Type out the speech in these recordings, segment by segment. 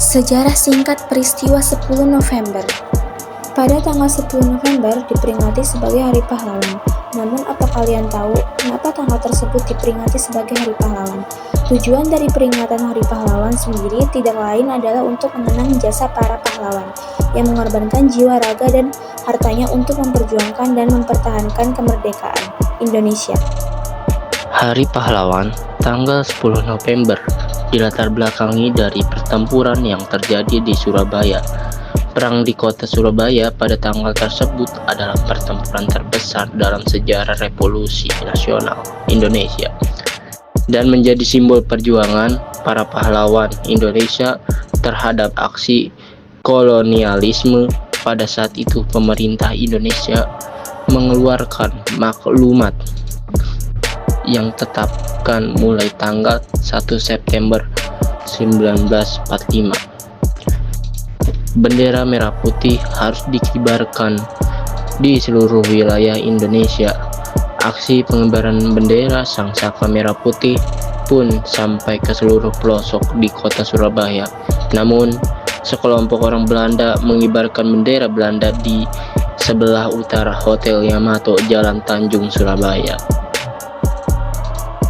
Sejarah singkat peristiwa 10 November. Pada tanggal 10 November diperingati sebagai Hari Pahlawan. Namun apa kalian tahu kenapa tanggal tersebut diperingati sebagai Hari Pahlawan? Tujuan dari peringatan Hari Pahlawan sendiri tidak lain adalah untuk mengenang jasa para pahlawan yang mengorbankan jiwa, raga, dan hartanya untuk memperjuangkan dan mempertahankan kemerdekaan Indonesia. Hari Pahlawan tanggal 10 November dilatar belakangi dari pertempuran yang terjadi di Surabaya. Perang di kota Surabaya pada tanggal tersebut adalah pertempuran terbesar dalam sejarah Revolusi Nasional Indonesia dan menjadi simbol perjuangan para pahlawan Indonesia terhadap aksi kolonialisme. Pada saat itu pemerintah Indonesia mengeluarkan maklumat yang tetapkan mulai tanggal 1 September 1945. Bendera merah putih harus dikibarkan di seluruh wilayah Indonesia. Aksi pengibaran bendera Sang Saka Merah Putih pun sampai ke seluruh pelosok di kota Surabaya. Namun, sekelompok orang Belanda mengibarkan bendera Belanda di sebelah utara Hotel Yamato, Jalan Tanjung, Surabaya.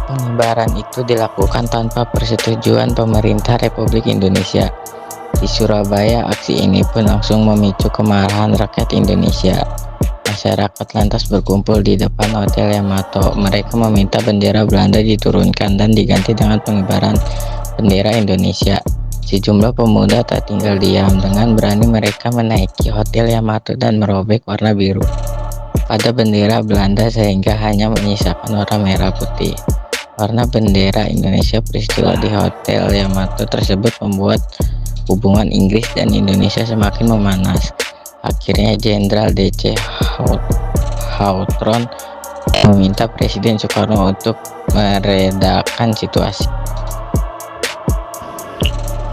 Pengibaran itu dilakukan tanpa persetujuan pemerintah Republik Indonesia. Di Surabaya, aksi ini pun langsung memicu kemarahan rakyat Indonesia. Masyarakat lantas berkumpul di depan Hotel Yamato. Mereka meminta bendera Belanda diturunkan dan diganti dengan pengibaran bendera Indonesia. Sejumlah pemuda tak tinggal diam. Dengan berani mereka menaiki Hotel Yamato dan merobek warna biru pada bendera Belanda sehingga hanya menyisakan warna merah putih. Warna bendera Indonesia. Peristiwa di Hotel Yamato tersebut membuat hubungan Inggris dan Indonesia semakin memanas. Akhirnya Jenderal D.C. Hawthorne meminta Presiden Soekarno untuk meredakan situasi.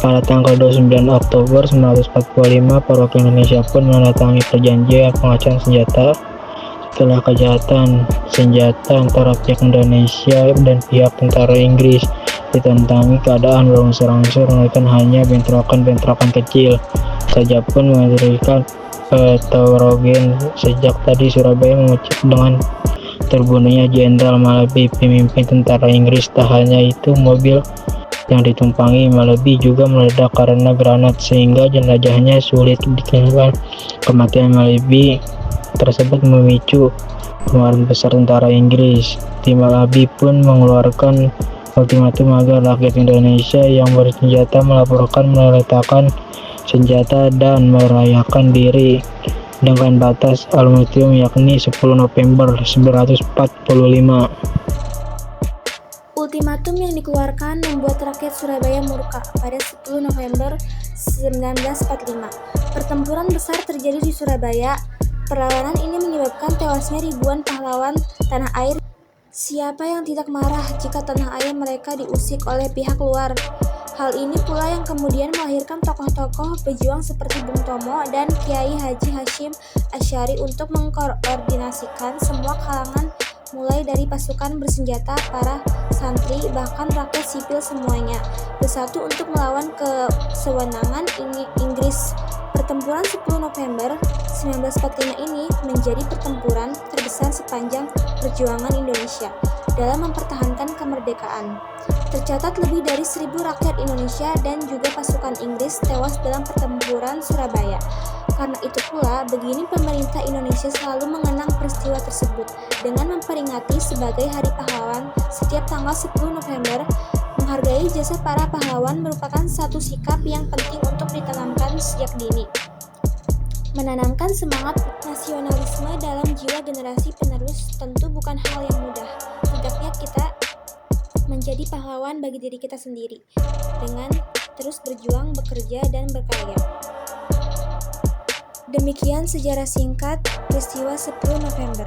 Pada tanggal 29 Oktober 1945, perwakilan Indonesia pun menandatangani perjanjian pengacuan senjata. Setelah kejahatan senjata antara pihak Indonesia dan pihak tentara Inggris ditantangi, keadaan berangsur-angsur menekan hanya bentrokan-bentrokan kecil saja pun memberikan heterogen. Sejak tadi Surabaya mengucap dengan terbunuhnya Jenderal Malabi, pemimpin tentara Inggris. Tak hanya itu, mobil yang ditumpangi Malabi juga meledak karena granat sehingga jenazahnya sulit ditemukan. Kematian Malabi tersebut memicu kemarahan besar tentara Inggris. Tim Malabi pun mengeluarkan ultimatum agar rakyat Indonesia yang bersenjata melaporkan meletakkan senjata dan merayakan diri dengan batas ultimatum yakni 10 November 1945. Ultimatum yang dikeluarkan membuat rakyat Surabaya murka. Pada 10 November 1945, pertempuran besar terjadi di Surabaya. Perlawanan ini menyebabkan tewasnya ribuan pahlawan tanah air. Siapa yang tidak marah jika tanah air mereka diusik oleh pihak luar? Hal ini pula yang kemudian melahirkan tokoh-tokoh pejuang seperti Bung Tomo dan Kiai Haji Hashim Asy'ari untuk mengkoordinasikan semua kalangan, mulai dari pasukan bersenjata, para santri, bahkan rakyat sipil, semuanya bersatu untuk melawan kesewenangan Inggris. Pertempuran 10 November 1945 ini menjadi pertempuran terbesar sepanjang perjuangan Indonesia dalam mempertahankan kemerdekaan. Tercatat lebih dari 1.000 rakyat Indonesia dan juga pasukan Inggris tewas dalam pertempuran Surabaya. Karena itu pula, begini pemerintah Indonesia selalu mengenang peristiwa tersebut dengan memperingati sebagai Hari Pahlawan setiap tanggal 10 November. Menghargai jasa para pahlawan merupakan satu sikap yang penting untuk ditanamkan sejak dini. Menanamkan semangat nasionalisme dalam jiwa generasi penerus tentu bukan hal yang mudah. Tidaknya kita menjadi pahlawan bagi diri kita sendiri dengan terus berjuang, bekerja, dan berkarya. Demikian sejarah singkat peristiwa 10 November.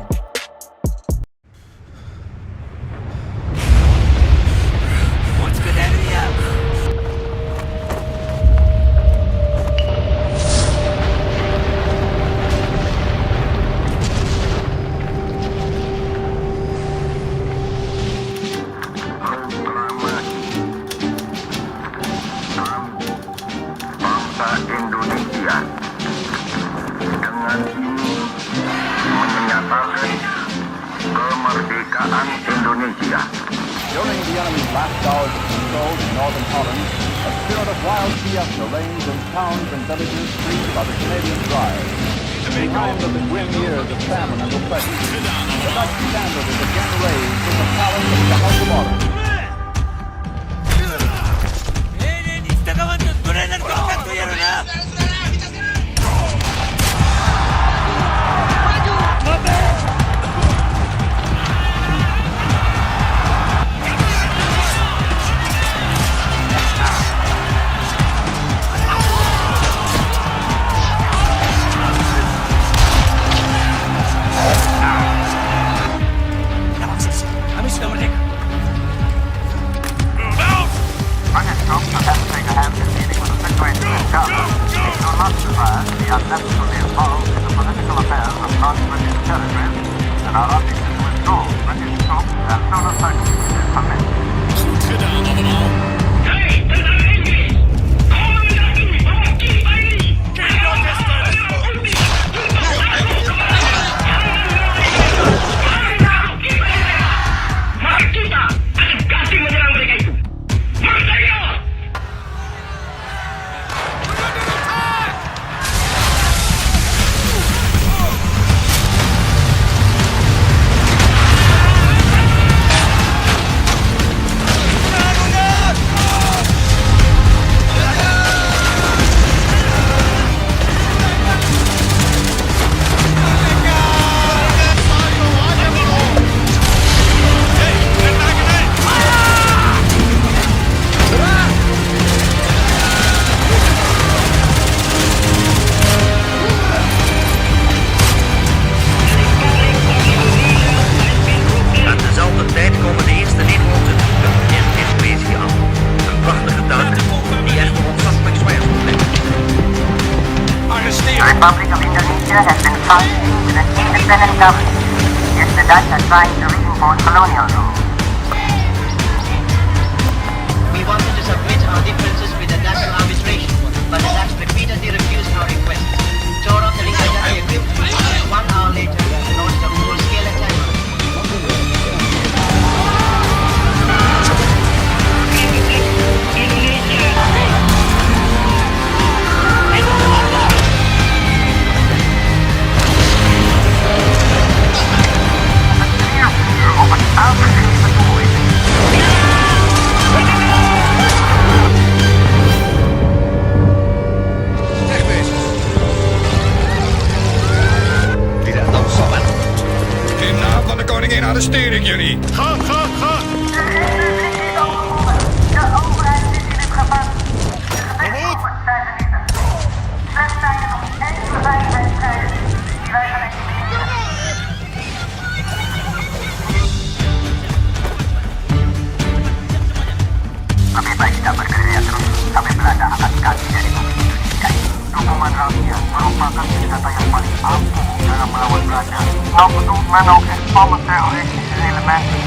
Indonesia dengan ini menyatakan kemerdekaan Indonesia. During the enemy's last hours of control in northern Holland, a spirit of wild fiesta reigns in towns and villages freed by the Canadian Drive. Behind the grim years of famine and oppression, the Dutch standard is again raised in the palace of the House of Orange. British troops attempt to take a hand in dealing with the situation in Gaza. They do not desire to be unnecessarily involved in the political affairs of non-British territories and are obviously to withdraw British troops as soon as circumstances permit. The Republic of Indonesia has been functioning with an independent government, yet the Dutch are trying to reimpose colonial rule. We wanted to submit our differences with the National Arbitration Court, but the Dutch repeatedly refused our request, tore up the legal agreement, and 1 hour later launched a full-scale attack. Tidak tahu sopan. Inap van de koningin aan de sturing, jullie. Ga, ga, ga! De overheid is in het gevaar. Slechts zijn er nog enkele veiligheidsstrijden die wij gaan executeren. Lebih baik kita bergerilya terus sampai Belanda angkat kaki dari bumi Indonesia. Dukungan rakyat merupakan senjata yang paling ampuh dalam melawan Belanda. Nog bedoelt men ook het vallen terroristische elementen